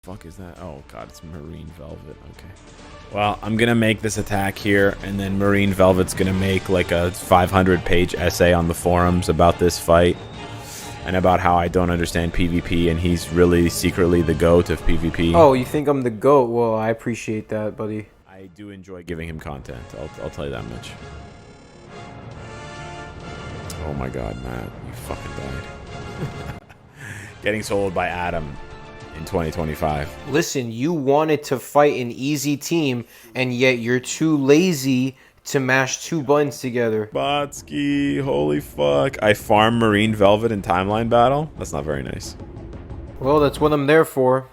fuck is that? Oh god, it's Marine Velvet. Okay. Well, I'm gonna make this attack here, and then Marine Velvet's gonna make like a 500-page essay on the forums about this fight and about how I don't understand PvP, and he's really secretly the GOAT of PvP. Oh, you think I'm the GOAT? Well, I appreciate that, buddy. I do enjoy giving him content. I'll tell you that much. Oh my god, Matt, you fucking died. Getting soloed by Adam in 2025. Listen, you wanted to fight an easy team, and yet you're too lazy to mash 2 buttons together. Botsky, holy fuck. I farm Marine Velvet in Timeline Battle? That's not very nice. Well, that's what I'm there for.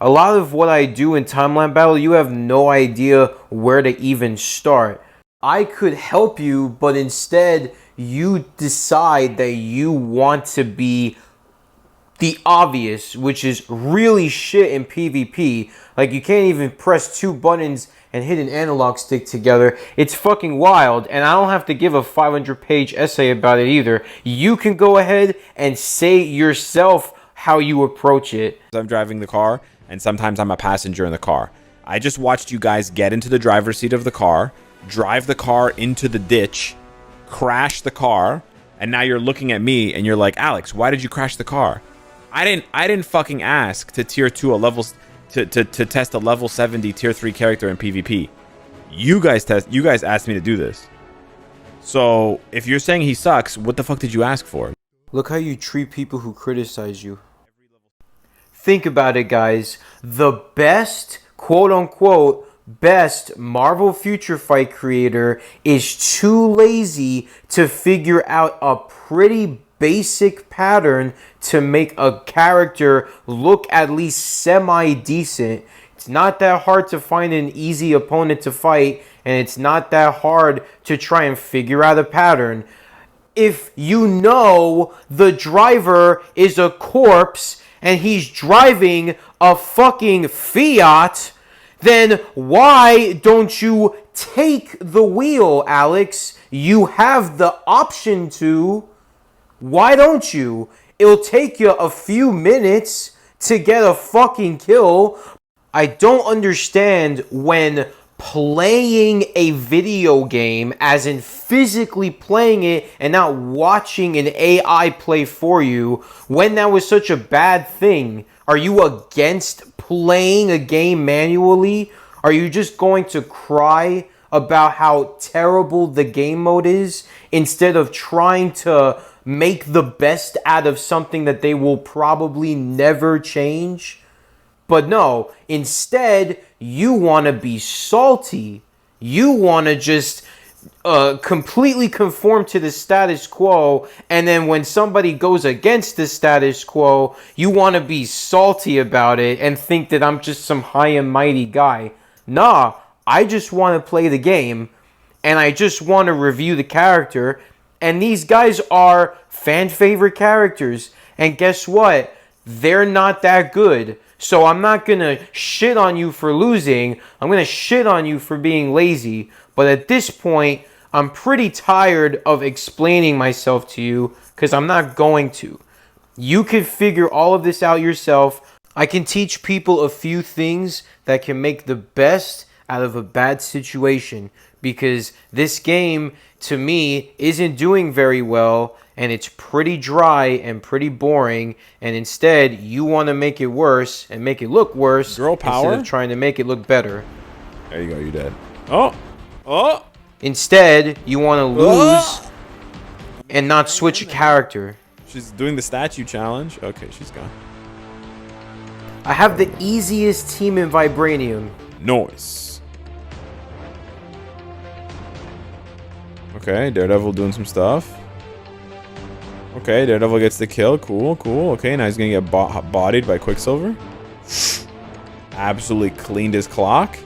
A lot of what I do in Timeline Battle, you have no idea where to even start. I could help you, but instead, you decide that you want to be the obvious, which is really shit in PvP. Like, you can't even press 2 buttons and hit an analog stick together. It's fucking wild, and I don't have to give a 500-page essay about it either. You can go ahead and say yourself how you approach it. I'm driving the car, and sometimes I'm a passenger in the car. I just watched you guys get into the driver's seat of the car, drive the car into the ditch, crash the car, and now you're looking at me and you're like, Alex, why did you crash the car? I didn't fucking ask to tier 2 a level to test a level 70 tier 3 character in PvP. You guys asked me to do this. So if you're saying he sucks, what the fuck did you ask for? Look how you treat people who criticize you. Think about it, guys. The best, quote unquote, best Marvel Future Fight creator is too lazy to figure out a pretty basic pattern to make a character look at least semi-decent. It's not that hard to find an easy opponent to fight, and it's not that hard to try and figure out a pattern. If you know the driver is a corpse and he's driving a fucking Fiat, then why don't you take the wheel, Alex? You have the option to. Why don't you? It'll take you a few minutes to get a fucking kill. I don't understand when playing a video game, as in physically playing it and not watching an AI play for you, when that was such a bad thing. Are you against playing a game manually? Are you just going to cry about how terrible the game mode is instead of trying to make the best out of something that they will probably never change? But no, instead, you want to be salty. You want to just completely conform to the status quo, and then when somebody goes against the status quo, you want to be salty about it and think that I'm just some high and mighty guy. Nah, I just want to play the game, and I just want to review the character, and these guys are fan favorite characters, and guess what? They're not that good. So I'm not going to shit on you for losing. I'm going to shit on you for being lazy. But at this point, I'm pretty tired of explaining myself to you because I'm not going to. You can figure all of this out yourself. I can teach people a few things that can make the best out of a bad situation, because this game, to me, isn't doing very well, and it's pretty dry and pretty boring, and instead, you want to make it worse and make it look worse. Girl power? Instead of trying to make it look better. There you go, you're dead. Oh! Oh! Instead, you want to lose and not switch a character. She's doing the statue challenge. Okay, she's gone. I have the easiest team in Vibranium. Noise. Okay, Daredevil doing some stuff. Okay, Daredevil gets the kill. Cool, cool. Okay, now he's gonna get bodied by Quicksilver. Absolutely cleaned his clock.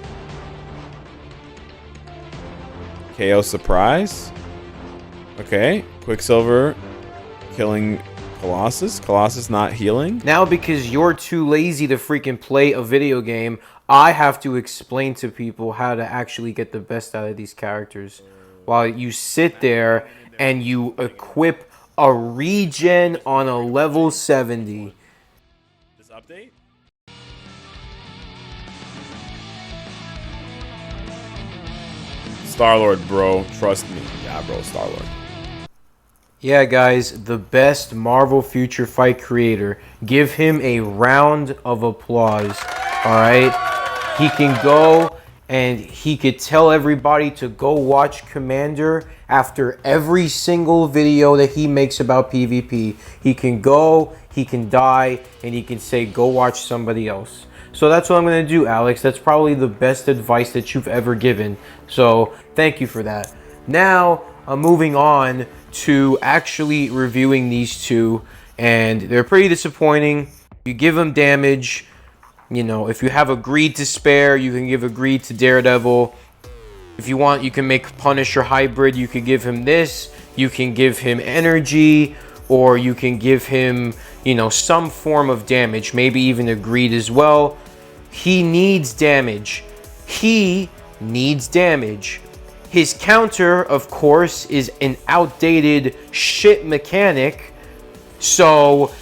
KO surprise. Okay, Quicksilver killing Colossus. Colossus not healing. Now, because you're too lazy to freaking play a video game, I have to explain to people how to actually get the best out of these characters. While you sit there and you equip a regen on a level 70. This update? Star-Lord, bro. Trust me. Yeah, bro, Star-Lord. Yeah, guys, the best Marvel Future Fight creator. Give him a round of applause. All right? He can go and he could tell everybody to go watch Commander after every single video that he makes about PvP. He can go, he can die, and he can say, go watch somebody else. So that's what I'm going to do, Alex. That's probably the best advice that you've ever given. So thank you for that. Now, I'm moving on to actually reviewing these two, and they're pretty disappointing. You give them damage. You know, if you have a greed to spare, you can give a greed to Daredevil. If you want, you can make Punisher hybrid. You could give him this. You can give him energy, or you can give him, you know, some form of damage. Maybe even a greed as well. He needs damage. He needs damage. His counter, of course, is an outdated shit mechanic. So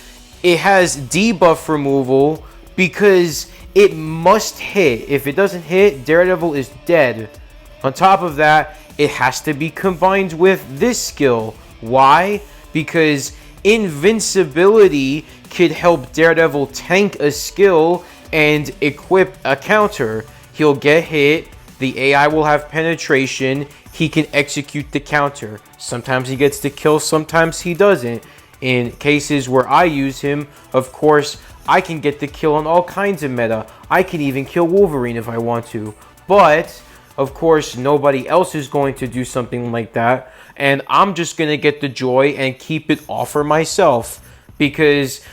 it has debuff removal because it must hit. If it doesn't hit, Daredevil is dead. On top of that, it has to be combined with this skill. Why? Because invincibility could help Daredevil tank a skill and equip a counter. He'll get hit. The AI will have penetration. He can execute the counter. Sometimes he gets the kill, sometimes he doesn't. In cases where I use him, of course, I can get the kill on all kinds of meta. I can even kill Wolverine if I want to. But, of course, nobody else is going to do something like that. And I'm just going to get the joy and keep it all for myself. Because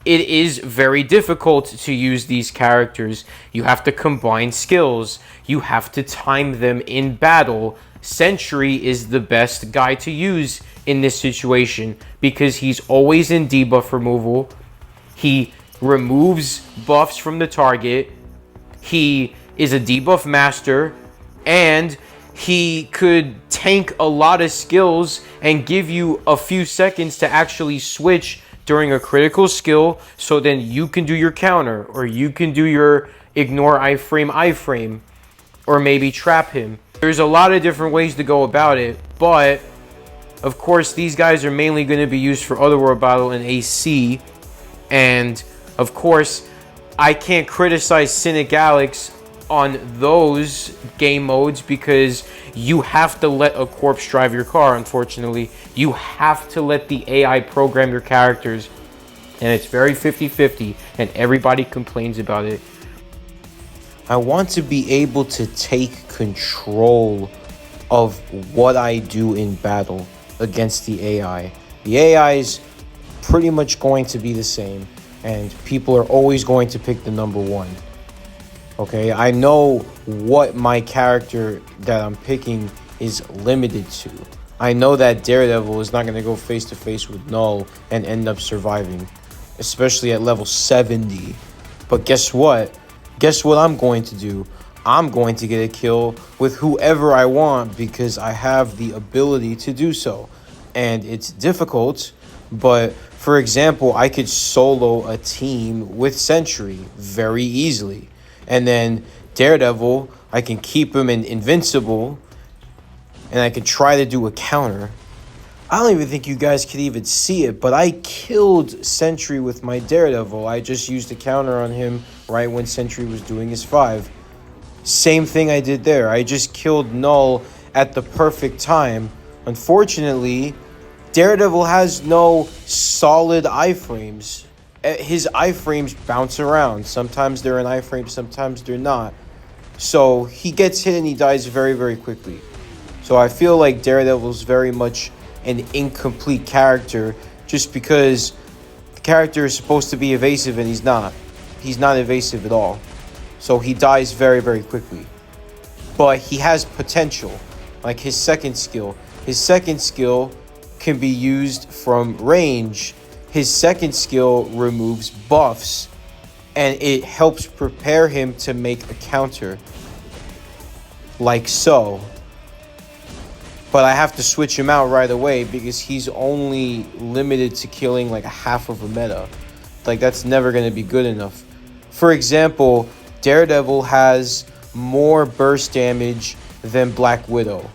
it is very difficult to use these characters. You have to combine skills. You have to time them in battle. Sentry is the best guy to use in this situation because he's always in debuff removal. He removes buffs from the target. He is a debuff master. And he could tank a lot of skills and give you a few seconds to actually switch during a critical skill, so then you can do your counter, or you can do your ignore iframe, or maybe trap him. There's a lot of different ways to go about it, but of course these guys are mainly going to be used for Otherworld Battle and AC, and of course I can't criticize CYNICALEX on those game modes because you have to let a corpse drive your car. Unfortunately, you have to let the AI program your characters, and it's very 50-50, and everybody complains about it. I want to be able to take control of what I do in battle against the AI. The AI is pretty much going to be the same, and people are always going to pick the number one. Okay, I know what my character that I'm picking is limited to. I know that Daredevil is not going to go face to face with Null and end up surviving, especially at level 70. But guess what? Guess what I'm going to do? I'm going to get a kill with whoever I want because I have the ability to do so. And it's difficult, but for example, I could solo a team with Sentry very easily. And then Daredevil, I can keep him invincible, and I can try to do a counter. I don't even think you guys could even see it, but I killed Sentry with my Daredevil. I just used a counter on him right when Sentry was doing his 5. Same thing I did there. I just killed Null at the perfect time. Unfortunately, Daredevil has no solid iframes. His iframes bounce around. Sometimes they're in iframes, sometimes they're not. So he gets hit and he dies very, very quickly. So I feel like Daredevil's very much an incomplete character just because the character is supposed to be evasive and he's not. He's not evasive at all. So he dies very, very quickly. But he has potential, like his second skill. His second skill can be used from range. His second skill removes buffs, and it helps prepare him to make a counter, like so. But I have to switch him out right away because he's only limited to killing like a half of a meta. Like, that's never going to be good enough. For example, Daredevil has more burst damage than Black Widow.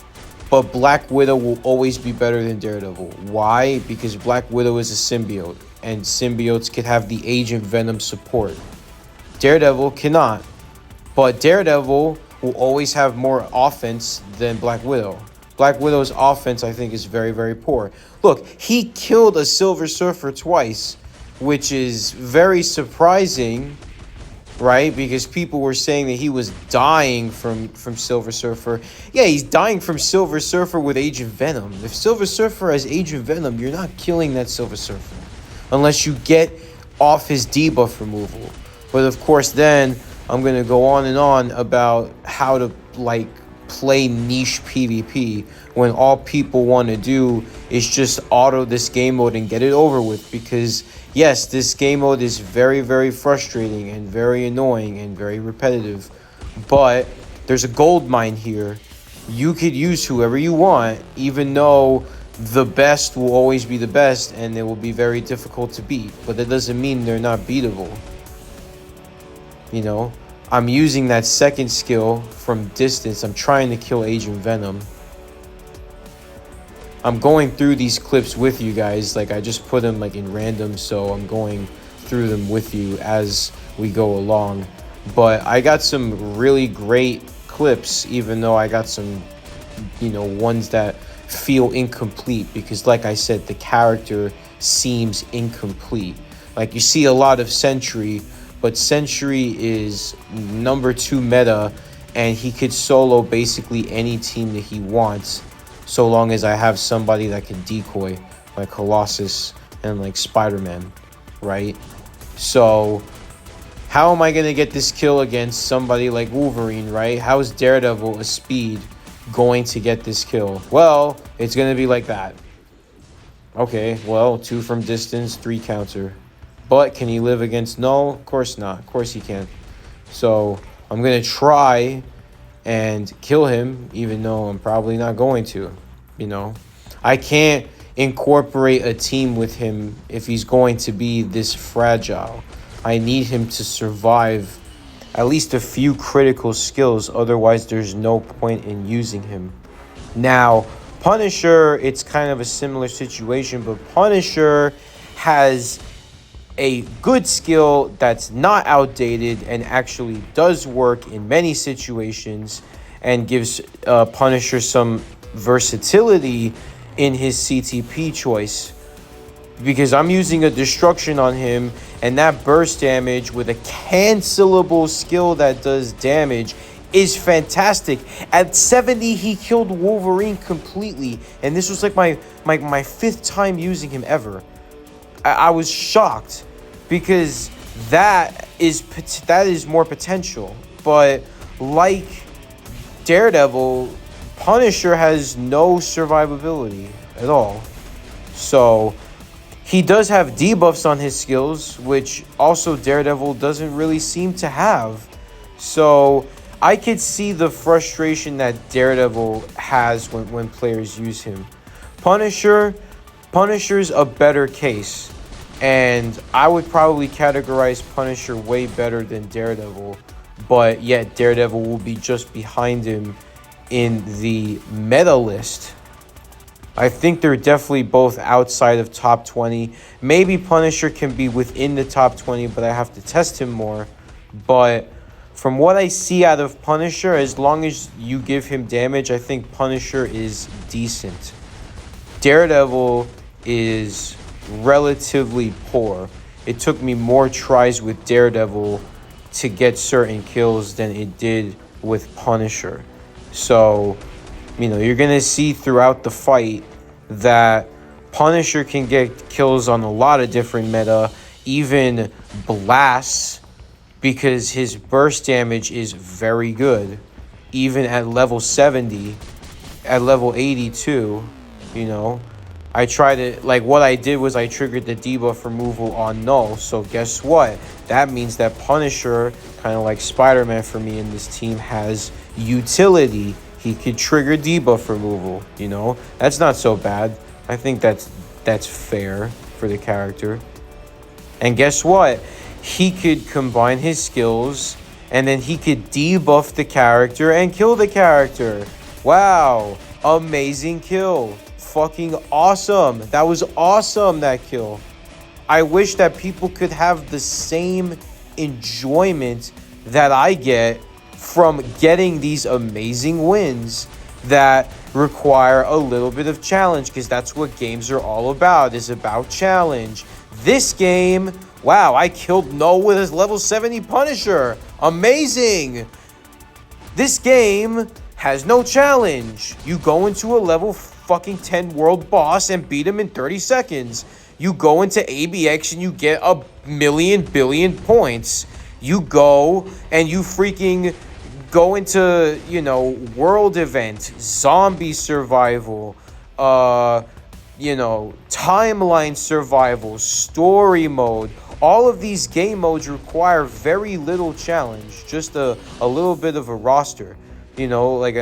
But Black Widow will always be better than Daredevil. Why? Because Black Widow is a symbiote, and symbiotes can have the Agent Venom support. Daredevil cannot. But Daredevil will always have more offense than Black Widow. Black Widow's offense, I think, is very, very poor. Look, he killed a Silver Surfer twice, which is very surprising, right? Because people were saying that he was dying from Silver Surfer. Yeah, he's dying from Silver Surfer with Agent Venom. If Silver Surfer has Agent Venom, you're not killing that Silver Surfer unless you get off his debuff removal. But of course, then I'm going to go on and on about how to, like, play niche PvP when all people want to do is just auto this game mode and get it over with. Because yes, this game mode is very, very frustrating and very annoying and very repetitive, but there's a gold mine here. You could use whoever you want, even though the best will always be the best and they will be very difficult to beat, but that doesn't mean they're not beatable. You know, I'm using that second skill from distance. I'm trying to kill Agent Venom. I'm going through these clips with you guys. Like, I just put them like in random, so I'm going through them with you as we go along. But I got some really great clips, even though I got some, you know, ones that feel incomplete because, like I said, the character seems incomplete. Like, you see a lot of Sentry, but Sentry is number 2 meta, and he could solo basically any team that he wants, so long as I have somebody that can decoy, like Colossus and like Spider-Man, right? So how am I going to get this kill against somebody like Wolverine, right? How is Daredevil a speed going to get this kill? Well, it's going to be like that. Okay, well, 2 from distance, 3 counter. But can he live against Null? Of course not. Of course he can't. So I'm going to try and kill him, even though I'm probably not going to. You know, I can't incorporate a team with him if he's going to be this fragile. I need him to survive at least a few critical skills. Otherwise, there's no point in using him. Now, Punisher, it's kind of a similar situation, but Punisher has a good skill that's not outdated and actually does work in many situations and gives Punisher some versatility in his CTP choice. Because I'm using a destruction on him, and that burst damage with a cancelable skill that does damage is fantastic. At 70, he killed Wolverine completely, and this was like my 5th time using him ever. I was shocked, because that is more potential. But like Daredevil, Punisher has no survivability at all. So he does have debuffs on his skills, which also Daredevil doesn't really seem to have. So I could see the frustration that Daredevil has when players use him. Punisher's a better case. And I would probably categorize Punisher way better than Daredevil. But yet Daredevil will be just behind him in the meta list. I think they're definitely both outside of top 20. Maybe Punisher can be within the top 20, but I have to test him more. But from what I see out of Punisher, as long as you give him damage, I think Punisher is decent. Daredevil is relatively poor. It took me more tries with Daredevil to get certain kills than it did with Punisher. So, you know, you're going to see throughout the fight that Punisher can get kills on a lot of different meta, even blasts, because his burst damage is very good, even at level 70, at level 82, you know. I tried to, like, what I did was I triggered the debuff removal on Null. So guess what? That means that Punisher, kind of like Spider-Man for me in this team, has utility. He could trigger debuff removal, you know? That's not so bad. I think that's fair for the character. And guess what? He could combine his skills and then he could debuff the character and kill the character. Wow, amazing kill. Fucking awesome. That was awesome, that kill. I wish that people could have the same enjoyment that I get from getting these amazing wins that require a little bit of challenge, because that's what games are all about, is about challenge. This game, wow, I killed Null with his level 70 Punisher. Amazing. This game has no challenge. You go into a level fucking 10 world boss and beat him in 30 seconds. You go into ABX and you get a million billion points. You go and you freaking go into, you know, world event, zombie survival, you know, timeline survival, story mode. All of these game modes require very little challenge, just a little bit of a roster, you know, like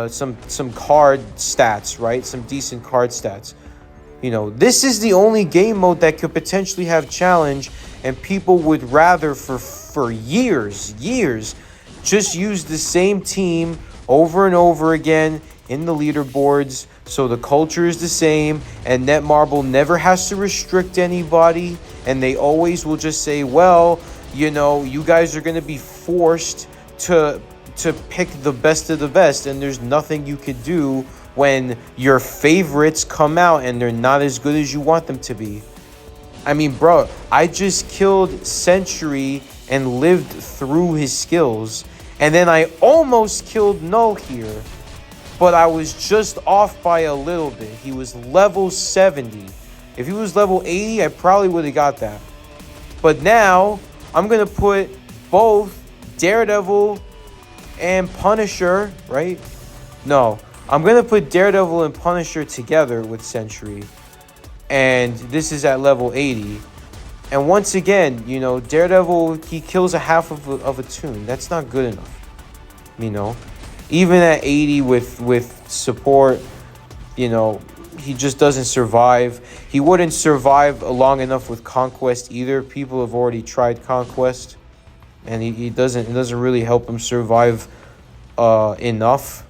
some card stats, right? Some decent card stats. You know, this is the only game mode that could potentially have challenge, and people would rather for years just use the same team over and over again in the leaderboards, so the culture is the same, and Netmarble never has to restrict anybody, and they always will just say, well, you know, you guys are going to be forced to pick the best of the best, and there's nothing you could do when your favorites come out and they're not as good as you want them to be. I mean, bro, I just killed Sentry and lived through his skills, and then I almost killed Null here, but I was just off by a little bit. He was level 70. If he was level 80, I probably would have got that. But now, I'm going to put both Daredevil and Punisher, right? No, I'm going to put Daredevil and Punisher together with Sentry. And this is at level 80. And once again, you know, Daredevil, he kills a half of a tune. That's not good enough. You know, even at 80 with support, you know, he just doesn't survive. He wouldn't survive long enough with Conquest either. People have already tried Conquest, and it doesn't really help him survive enough.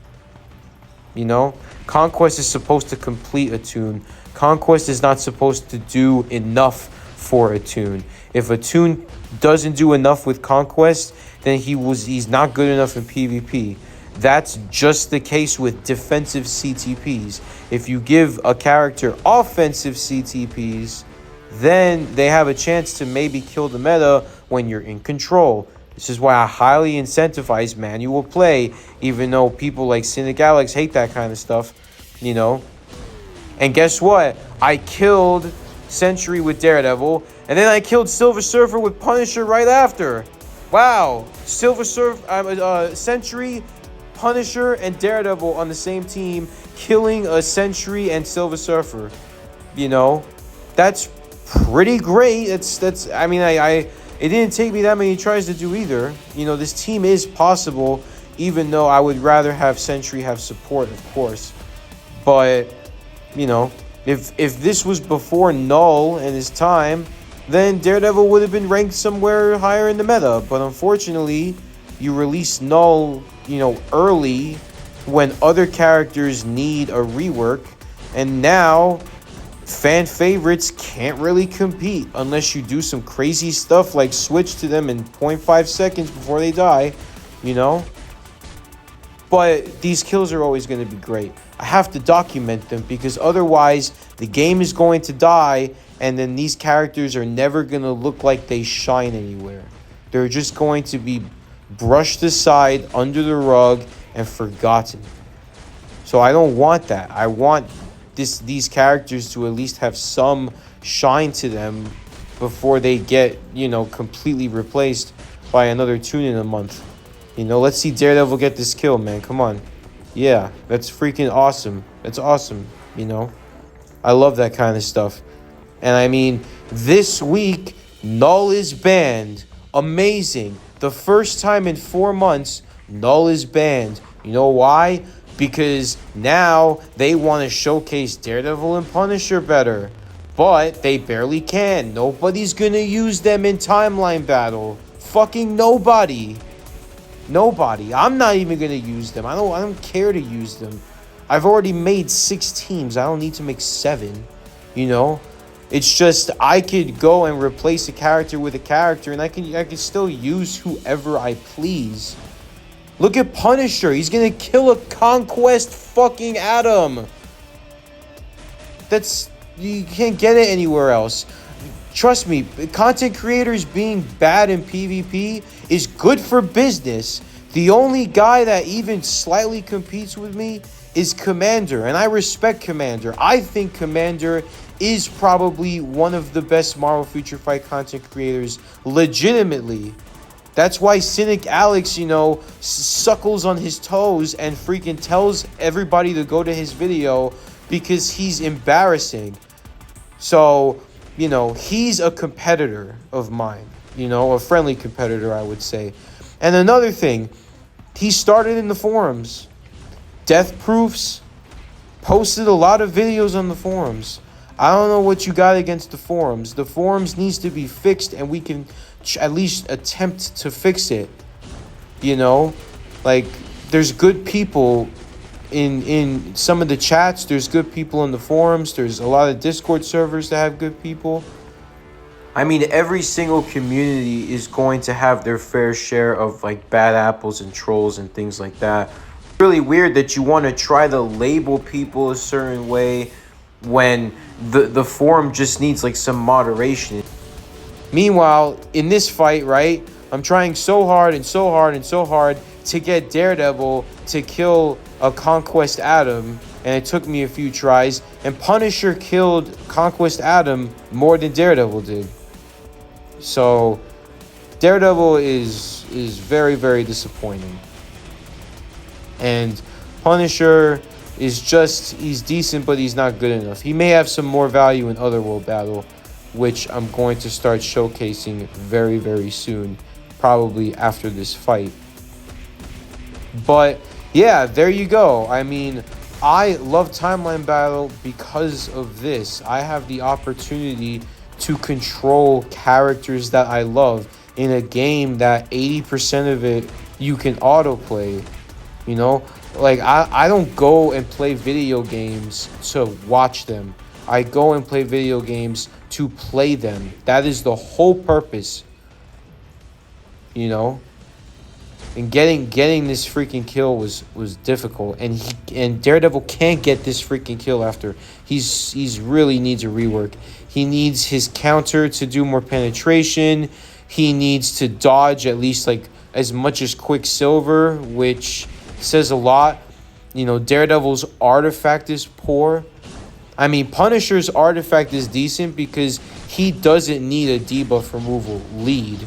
You know, Conquest is supposed to complete a tune. Conquest is not supposed to do enough for a tune. If a tune doesn't do enough with Conquest, then he's not good enough in PvP. That's just the case with defensive CTPs. If you give a character offensive CTPs, then they have a chance to maybe kill the meta when you're in control. This is why I highly incentivize manual play, even though people like CYNICALEX hate that kind of stuff, you know. And guess what? I killed Sentry with Daredevil, and then I killed Silver Surfer with Punisher right after. Wow. Silver Surfer, Sentry, Punisher, and Daredevil on the same team, killing a Sentry and Silver Surfer. You know, that's pretty great. That's. I mean, it didn't take me that many tries to do either. You know, this team is possible, even though I would rather have Sentry have support, of course. But, you know, if this was before Null and his time, then Daredevil would have been ranked somewhere higher in the meta. But unfortunately, you release Null, you know, early when other characters need a rework, and now fan favorites can't really compete unless you do some crazy stuff like switch to them in 0.5 seconds before they die, you know. But these kills are always going to be great. I have to document them, because otherwise the game is going to die, and then these characters are never going to look like they shine anywhere. They're just going to be brushed aside under the rug and forgotten. So I don't want that. I want these characters to at least have some shine to them before they get, you know, completely replaced by another tune in a month. You know, let's see Daredevil get this kill, man. Come on. Yeah, that's freaking awesome. That's awesome, you know. I love that kind of stuff. And I mean, this week, Null is banned. Amazing. The first time in 4 months, Null is banned. You know why? Because now they want to showcase Daredevil and Punisher better. But they barely can. Nobody's going to use them in timeline battle. Fucking nobody. Nobody. I'm not even gonna use them. I don't care to use them. I've already made 6 teams. I don't need to make 7. You know? It's just I could go and replace a character with a character, and I can still use whoever I please. Look at Punisher. He's gonna kill a Conquest fucking Atom. You can't get it anywhere else. Trust me, content creators being bad in PvP is good for business. The only guy that even slightly competes with me is Commander, and I respect Commander. I think Commander is probably one of the best Marvel Future Fight content creators, legitimately. That's why CYNICALEX, you know, suckles on his toes and freaking tells everybody to go to his video because he's embarrassing. So, you know, he's a competitor of mine, you know, a friendly competitor, I would say. And another thing, he started in the forums. Death proofs, posted a lot of videos on the forums. I don't know what you got against the forums. The forums needs to be fixed, and we can at least attempt to fix it. You know, like, there's good people in some of the chats. There's good people in the forums. There's a lot of Discord servers that have good people. I mean, every single community is going to have their fair share of, like, bad apples and trolls and things like that. It's really weird that you want to try to label people a certain way when the forum just needs, like, some moderation. Meanwhile, in this fight, right, I'm trying so hard and so hard and so hard to get Daredevil to kill a Conquest Atom, and it took me a few tries, and Punisher killed Conquest Atom more than Daredevil did. So Daredevil is very, very disappointing. And Punisher is just, he's decent, but he's not good enough. He may have some more value in Otherworld Battle, which I'm going to start showcasing very, very soon, probably after this fight. But yeah, there you go. I mean, I love Timeline Battle because of this. I have the opportunity to control characters that I love in a game that 80% of it you can autoplay. You know, like, I don't go and play video games to watch them. I go and play video games to play them. That is the whole purpose. You know? And getting this freaking kill was difficult, and Daredevil can't get this freaking kill after. He's really needs a rework. He needs his counter to do more penetration. He needs to dodge at least, like, as much as Quicksilver, which says a lot. You know, Daredevil's artifact is poor. I mean, Punisher's artifact is decent because he doesn't need a debuff removal lead,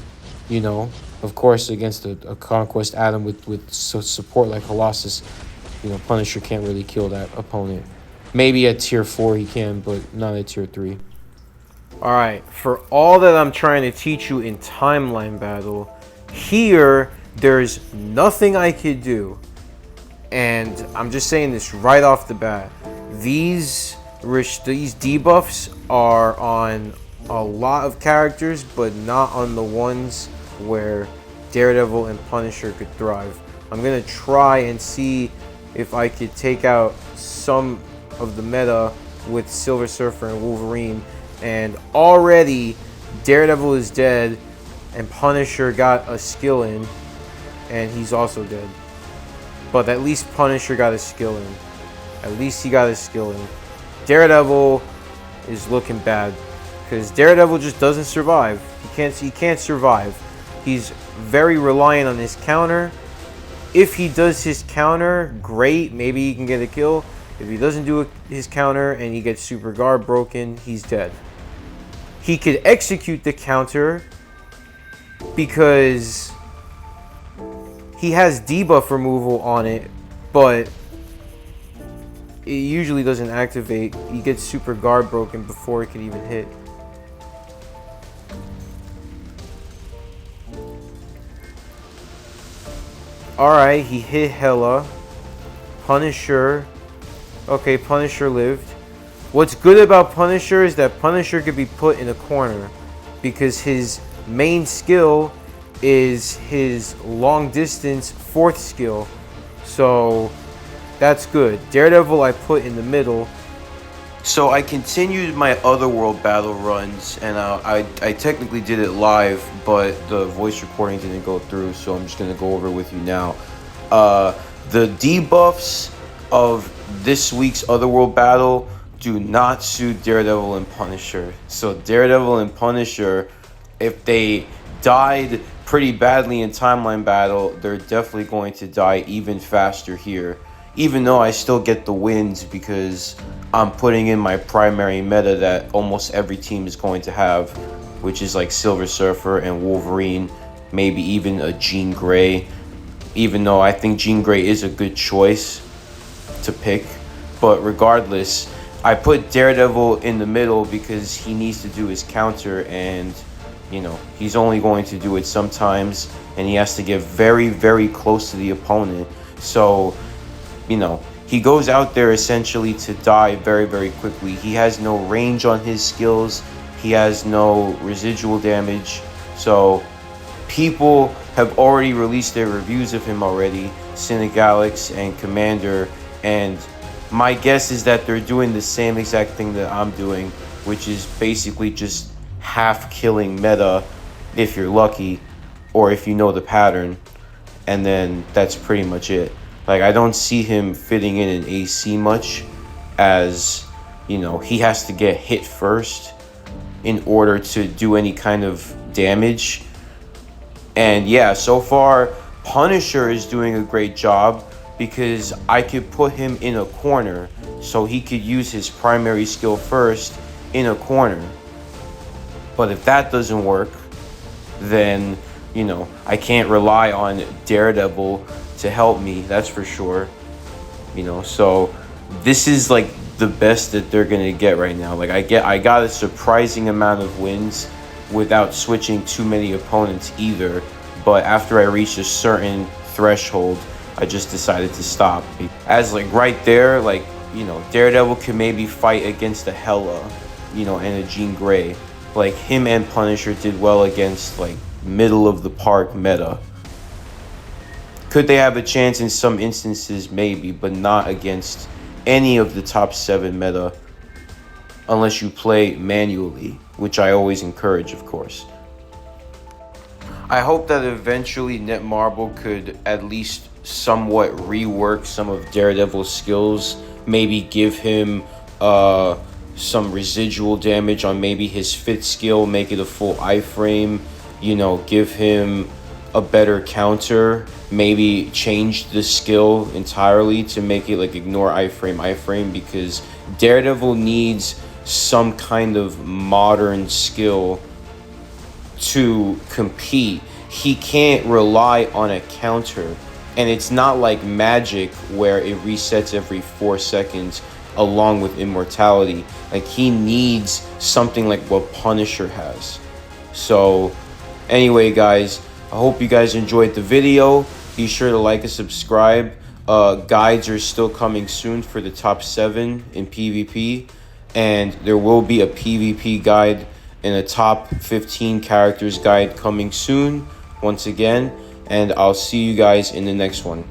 you know. Of course, against a Conquest Atom with support like Colossus, you know, Punisher can't really kill that opponent. Maybe at tier 4 he can, but not at tier 3. Alright, for all that I'm trying to teach you in Timeline Battle, here, there's nothing I could do. And I'm just saying this right off the bat. These debuffs are on a lot of characters, but not on the ones where Daredevil and Punisher could thrive. I'm gonna try and see if I could take out some of the meta with Silver Surfer and Wolverine, and already Daredevil is dead and Punisher got a skill in, and he's also dead. But at least Punisher got a skill in. At least he got a skill in. Daredevil is looking bad because Daredevil just doesn't survive. He can't survive. He's very reliant on his counter. If he does his counter, great. Maybe he can get a kill. If he doesn't do his counter and he gets super guard broken, he's dead. He could execute the counter because he has debuff removal on it, but it usually doesn't activate. He gets super guard broken before it can even hit. Alright, he hit Hela. Punisher. Okay, Punisher lived. What's good about Punisher is that Punisher could be put in a corner because his main skill is his long distance 4th skill. So that's good. Daredevil I put in the middle. So I continued my Otherworld battle runs, and I technically did it live, but the voice recording didn't go through, so I'm just going to go over it with you now. The debuffs of this week's Otherworld battle do not suit Daredevil and Punisher. So Daredevil and Punisher, if they died pretty badly in Timeline Battle, they're definitely going to die even faster here. Even though I still get the wins because I'm putting in my primary meta that almost every team is going to have, which is like Silver Surfer and Wolverine, maybe even a Jean Grey. Even though I think Jean Grey is a good choice to pick. But regardless, I put Daredevil in the middle because he needs to do his counter, and you know, he's only going to do it sometimes, and he has to get very, very close to the opponent. So, you know, he goes out there essentially to die very, very quickly. He has no range on his skills. He has no residual damage. So people have already released their reviews of him already, CYNICALEX and Commander, and my guess is that they're doing the same exact thing that I'm doing, which is basically just half killing meta if you're lucky, or if you know the pattern, and then that's pretty much it. Like, I don't see him fitting in an AC much, as, you know, he has to get hit first in order to do any kind of damage. And yeah, so far, Punisher is doing a great job because I could put him in a corner so he could use his primary skill first in a corner. But if that doesn't work, then, you know, I can't rely on Daredevil to help me, that's for sure. You know, so this is like the best that they're gonna get right now. Like, I got a surprising amount of wins without switching too many opponents either. But after I reached a certain threshold, I just decided to stop. As like right there, like, you know, Daredevil can maybe fight against a Hela, you know, and a Jean Grey. Like, him and Punisher did well against like middle of the park meta. Could they have a chance in some instances? Maybe, but not against any of the top 7 meta, unless you play manually, which I always encourage, of course. I hope that eventually Netmarble could at least somewhat rework some of Daredevil's skills, maybe give him some residual damage on maybe his 5th skill, make it a full iframe, you know, give him a better counter, maybe change the skill entirely to make it like ignore iframe, because Daredevil needs some kind of modern skill to compete. He can't rely on a counter, and it's not like Magic where it resets every 4 seconds along with immortality. Like, he needs something like what Punisher has. So anyway, guys, I hope you guys enjoyed the video. Be sure to like and subscribe. Guides are still coming soon for the top 7 in PvP, and there will be a PvP guide and a top 15 characters guide coming soon once again, and I'll see you guys in the next one.